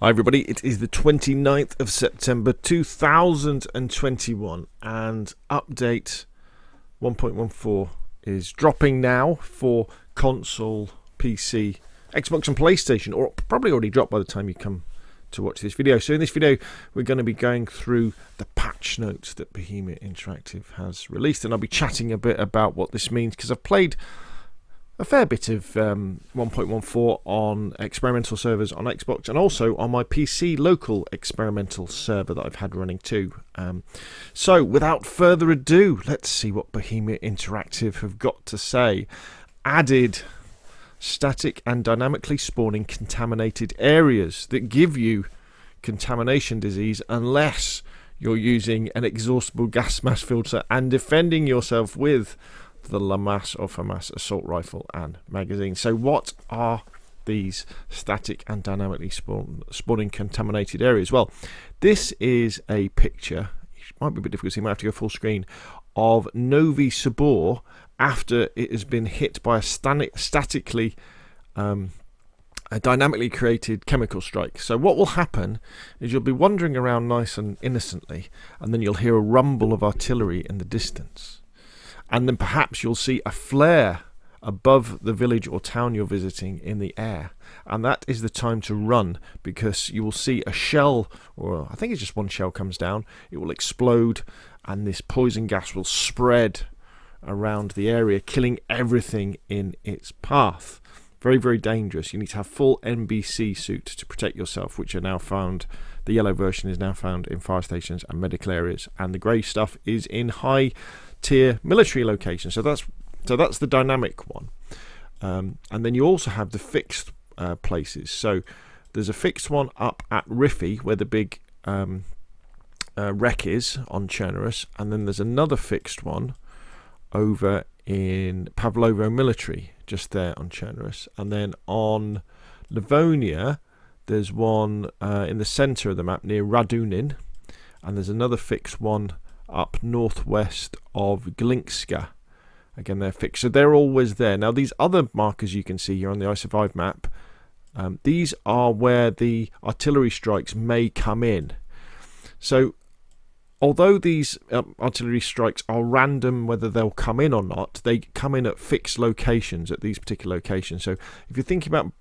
Hi everybody, it is the 29th of September 2021 and update 1.14 is dropping now for console, PC, Xbox and PlayStation, or probably already dropped by the time you come to watch this video. So in this video we're going to be going through the patch notes that Behemoth Interactive has released, and I'll be chatting a bit about what this means because I've played a fair bit of 1.14 on experimental servers on Xbox and also on my PC local experimental server that I've had running too. So without further ado, let's see what Behemoth Interactive have got to say. Added static and dynamically spawning contaminated areas that give you contamination disease unless you're using an exhaustible gas mask filter and defending yourself with the Famas or Famas assault rifle and magazine. So what are these static and dynamically spawning contaminated areas? Well, this is a picture, it might be a bit difficult to see, you might have to go full screen, of Nvp Vs4 after it has been hit by a statically a dynamically created chemical strike. So what will happen is you'll be wandering around nice and innocently, and then you'll hear a rumble of artillery in the distance. And then perhaps you'll see a flare above the village or town you're visiting in the air. And that is the time to run, because you will see a shell, or I think it's just one shell comes down, it will explode, and this poison gas will spread around the area, killing everything in its path. Very, very dangerous. You need to have full Nbc suit to protect yourself, which are now found. The yellow version is now found in fire stations and medical areas, and the grey stuff is in high tier military locations. So that's the dynamic one, and then you also have the fixed places. So there's a fixed one up at Riffy where the big wreck is on Chernerus, and then there's another fixed one over in Pavlovo military just there on Chernerus, and then on Livonia there's one in the centre of the map near Radunin, and there's another fixed one up northwest of Glinska. Again, they're fixed, so they're always there. Now these other markers you can see here on the iSurvive map, these are where the artillery strikes may come in. So although these artillery strikes are random whether they'll come in or not, they come in at fixed locations at these particular locations. So if you're thinking about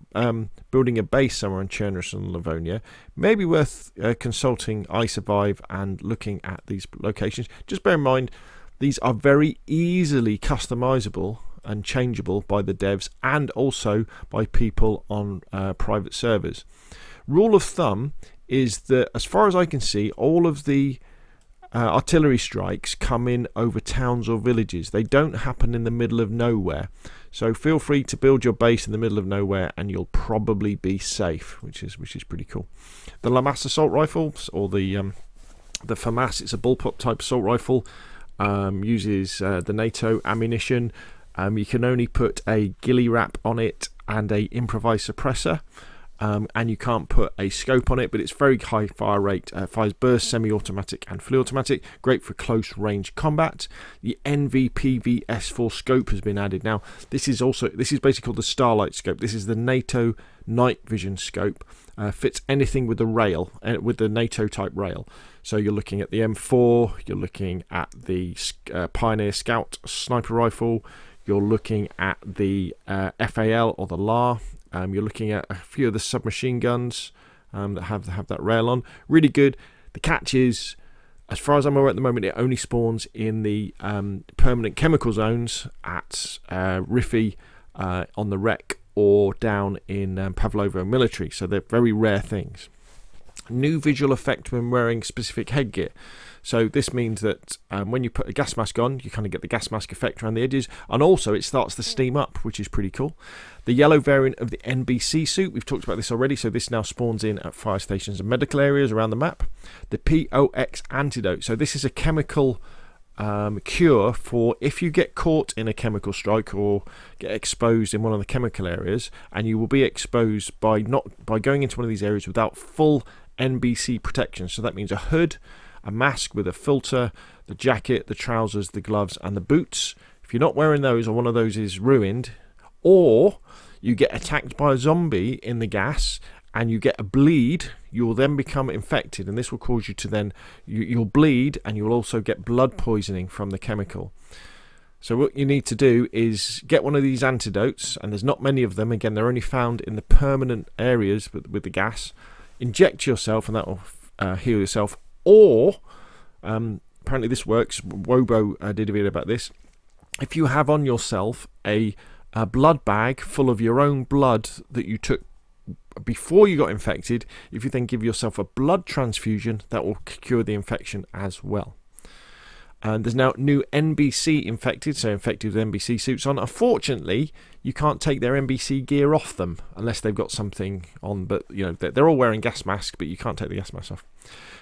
building a base somewhere in Chernerus and Livonia, maybe worth consulting iSurvive and looking at these locations. Just bear in mind, these are very easily customizable and changeable by the devs and also by people on private servers. Rule of thumb is that, as far as I can see, all of the artillery strikes come in over towns or villages. They don't happen in the middle of nowhere. So feel free to build your base in the middle of nowhere and you'll probably be safe, which is pretty cool. The Famas assault rifles, or the Famas, it's a bullpup type assault rifle, uses the NATO ammunition. You can only put a ghillie wrap on it and a improvised suppressor. And you can't put a scope on it, but it's very high fire rate, fires burst, semi-automatic and fully automatic, great for close range combat. The Nvp Vs4 Scope has been added. Now this is basically called the Starlight Scope. This is the NATO night vision scope, fits anything with the rail, with the NATO type rail. So you're looking at the M4, you're looking at the Pioneer Scout sniper rifle, you're looking at the FAL or the LAR. You're looking at a few of the submachine guns that have that rail on. Really good. The catch is, as far as I'm aware at the moment, it only spawns in the permanent chemical zones at Riffy on the wreck or down in Pavlovo military. So they're very rare things. New visual effect when wearing specific headgear. So this means that when you put a gas mask on, you kind of get the gas mask effect around the edges, and also it starts to steam up, which is pretty cool. The yellow variant of the Nbc suit, we've talked about this already, so this now spawns in at fire stations and medical areas around the map. The Pox Antidote, so this is a chemical cure for if you get caught in a chemical strike or get exposed in one of the chemical areas, and you will be exposed by going into one of these areas without full Nbc protection. So that means a hood, a mask with a filter, the jacket, the trousers, the gloves and the boots. If you're not wearing those, or one of those is ruined, or you get attacked by a zombie in the gas and you get a bleed, you'll then become infected, and this will cause you to then you'll bleed, and you'll also get blood poisoning from the chemical. So what you need to do is get one of these antidotes, and there's not many of them. Again, they're only found in the permanent areas with the gas. Inject yourself, and that will heal yourself. Or apparently this works. Wobo did a video about this. If you have on yourself a blood bag full of your own blood that you took before you got infected, if you then give yourself a blood transfusion, that will cure the infection as well. And there's now new Nbc Infected, so infected with Nbc suits on. Unfortunately, you can't take their Nbc gear off them unless they've got something on, but you know they're all wearing gas masks, but you can't take the gas mask off.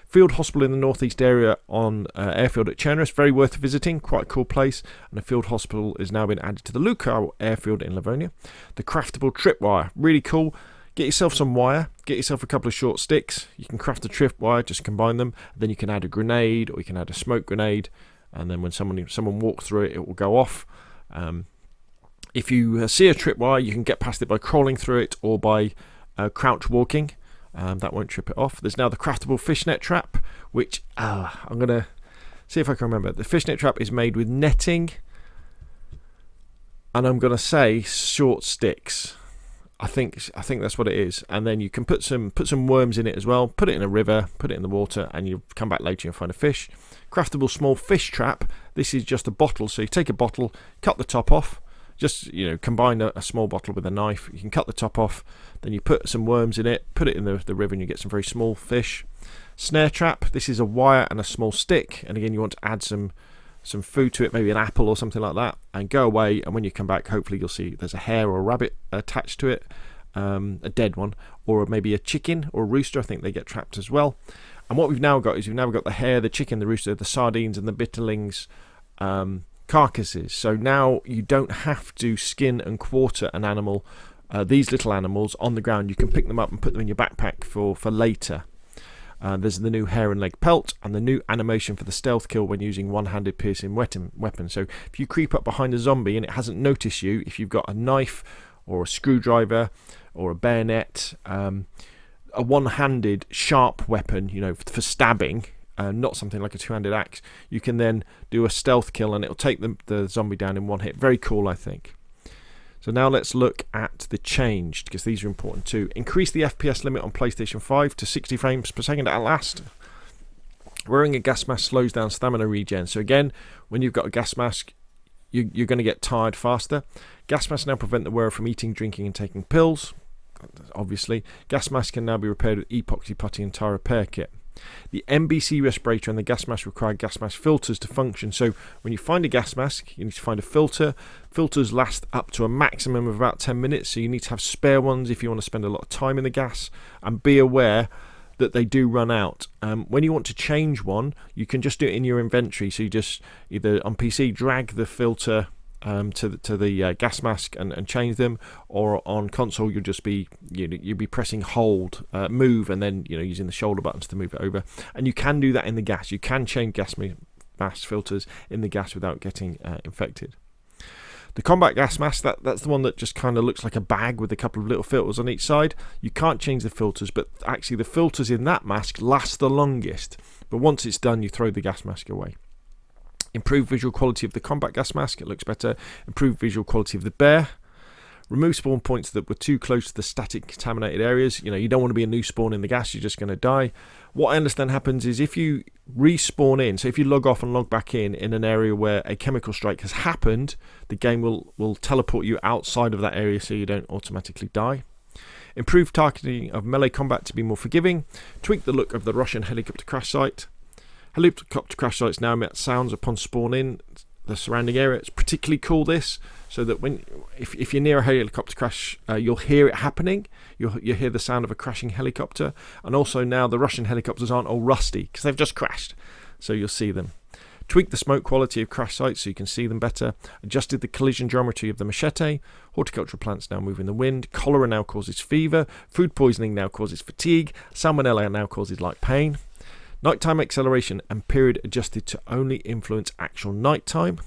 Field Hospital in the northeast area on airfield at Chernihiv, very worth visiting, quite a cool place. And a field hospital is now been added to the Lukow airfield in Livonia. The Craftable tripwire, really cool. Get yourself some wire, get yourself a couple of short sticks. You can craft a tripwire, just combine them. Then you can add a grenade, or you can add a smoke grenade, and then when someone walks through it, it will go off. If you see a tripwire, you can get past it by crawling through it or by crouch walking. That won't trip it off. There's now the Craftable Fishnet trap, which I'm going to see if I can remember. The Fishnet trap is made with netting, and I'm going to say short sticks. I think that's what it is. And then you can put some worms in it as well. Put it in a river, put it in the water, and you come back later and find a fish. Craftable small fish trap. This is just a bottle. So you take a bottle, cut the top off. Just combine a small bottle with a knife. You can cut the top off. Then you put some worms in it. Put it in the river, and you get some very small fish. Snare trap. This is a wire and a small stick. And again, you want to add some food to it, maybe an apple or something like that, and go away. And when you come back, hopefully you'll see there's a hare or a rabbit attached to it, a dead one, or maybe a chicken or a rooster. I think they get trapped as well. And what we've now got is the hare, the chicken, the rooster, the sardines, and the bitterlings carcasses. So now you don't have to skin and quarter an animal, these little animals on the ground. You can pick them up and put them in your backpack for later. There's the new hair and leg pelt, and the new animation for the stealth kill when using one-handed piercing weapon. So if you creep up behind a zombie and it hasn't noticed you, if you've got a knife or a screwdriver or a bayonet, a one-handed sharp weapon, for stabbing, not something like a two-handed axe, you can then do a stealth kill and it'll take the zombie down in one hit. Very cool, I think. So now let's look at the changed, because these are important too. Increase the FPS limit on PlayStation 5 to 60 frames per second at last. Wearing a gas mask slows down stamina regen. So again, when you've got a gas mask, you're going to get tired faster. Gas masks now prevent the wearer from eating, drinking and taking pills. Obviously, gas masks can now be repaired with epoxy putty and tire repair kit. The Nbc respirator and the gas mask require gas mask filters to function. So when you find a gas mask, you need to find a filter. Filters last up to a maximum of about 10 minutes, so you need to have spare ones if you want to spend a lot of time in the gas, and be aware that they do run out. When you want to change one, you can just do it in your inventory. So you just either on PC drag the filter to the gas mask and change them, or on console you'll just be you'll be pressing hold, move, and then using the shoulder buttons to move it over. And you can do that in the gas. You can change gas mask filters in the gas without getting infected. The combat gas mask, that's the one that just kind of looks like a bag with a couple of little filters on each side. You can't change the filters, but actually the filters in that mask last the longest. But once it's done, you throw the gas mask away. Improved visual quality of the combat gas mask, it looks better. Improved visual quality of the bear. Remove spawn points that were too close to the static contaminated areas. You don't want to be a new spawn in the gas, you're just going to die. What I understand happens is if you respawn in, so if you log off and log back in an area where a chemical strike has happened, the game will teleport you outside of that area so you don't automatically die. Improved targeting of melee combat to be more forgiving. Tweak the look of the Russian helicopter crash site. Helicopter crash sites now emit sounds upon spawn in the surrounding area. It's particularly cool, this, so that if you're near a helicopter crash, you'll hear it happening. You'll hear the sound of a crashing helicopter. And also now the Russian helicopters aren't all rusty because they've just crashed, so you'll see them. Tweak the smoke quality of crash sites so you can see them better. Adjusted the collision geometry of the machete. Horticultural plants now move in the wind. Cholera now causes fever. Food poisoning now causes fatigue. Salmonella now causes light pain. Nighttime acceleration and period adjusted to only influence actual nighttime.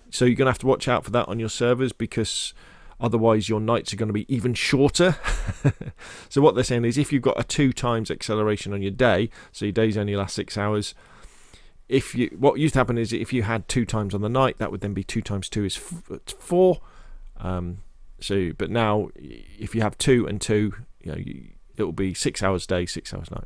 So you're going to have to watch out for that on your servers, because Otherwise, your nights are going to be even shorter. So what they're saying is if you've got a 2 times acceleration on your day, so your days only last 6 hours, what used to happen is if you had 2 times on the night, that would then be 2 times 2 is 4. But now if you have 2 and 2, it will be 6 hours day, 6 hours night.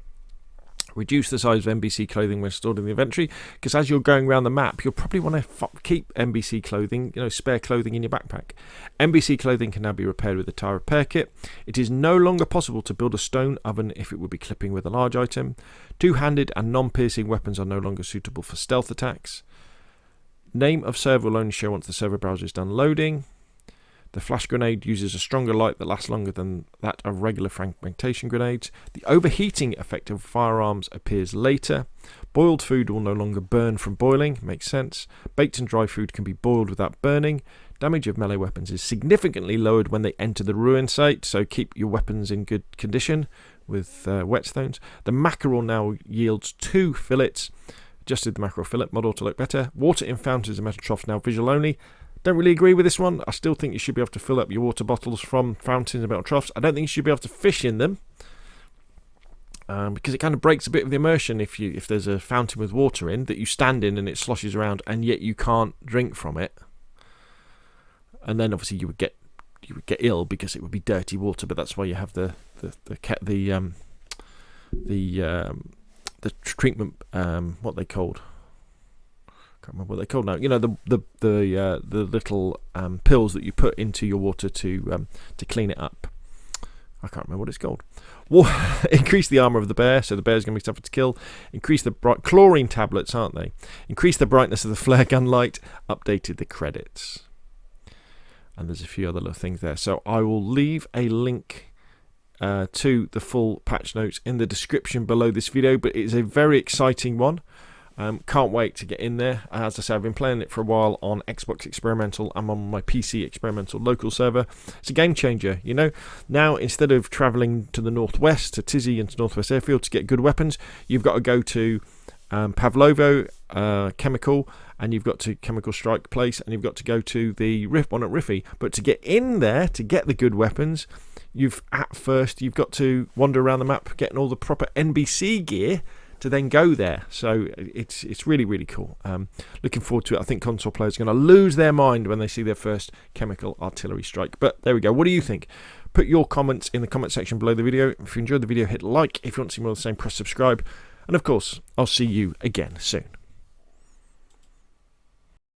Reduce the size of NBC clothing when stored in the inventory, because as you're going around the map, you'll probably want to keep NBC clothing, spare clothing in your backpack. NBC clothing can now be repaired with a tire repair kit. It is no longer possible to build a stone oven if it would be clipping with a large item. Two-handed and non-piercing weapons are no longer suitable for stealth attacks. Name of server will only show once the server browser is done loading. The flash grenade uses a stronger light that lasts longer than that of regular fragmentation grenades. The overheating effect of firearms appears later. Boiled food will no longer burn from boiling. Makes sense. Baked and dry food can be boiled without burning. Damage of melee weapons is significantly lowered when they enter the ruin site, so keep your weapons in good condition with whetstones. The mackerel now yields 2 fillets. Adjusted the mackerel fillet model to look better. Water in fountains and metal troughs now visual only. Don't really agree with this one. I still think you should be able to fill up your water bottles from fountains and metal troughs. I don't think you should be able to fish in them, because it kind of breaks a bit of the immersion if there's a fountain with water in that you stand in and it sloshes around and yet you can't drink from it. And then obviously you would get ill because it would be dirty water. But that's why you have the treatment, what they called. Can't remember what they're called now. The little pills that you put into your water to clean it up. I can't remember what it's called. Increase the armor of the bear, so the bear's going to be tougher to kill. Increase the chlorine tablets, aren't they? Increase the brightness of the flare gun light. Updated the credits, and there's a few other little things there. So I will leave a link to the full patch notes in the description below this video. But it's a very exciting one. Can't wait to get in there. As I say, I've been playing it for a while on Xbox Experimental. I'm on my PC Experimental local server. It's a game changer, Now, instead of travelling to the northwest, to Tizzy and to Northwest Airfield to get good weapons, you've got to go to Pavlovo Chemical, and you've got to Chemical Strike Place, and you've got to go to the one at Riffy. But to get in there, to get the good weapons, you've got to wander around the map, getting all the proper NBC gear, to then go there. So it's really, really cool. Looking forward to it. I think console players are going to lose their mind when they see their first chemical artillery strike. But there we go. What do you think? Put your comments in the comment section below the video. If you enjoyed the video, hit like. If you want to see more of the same, press subscribe. And of course, I'll see you again soon.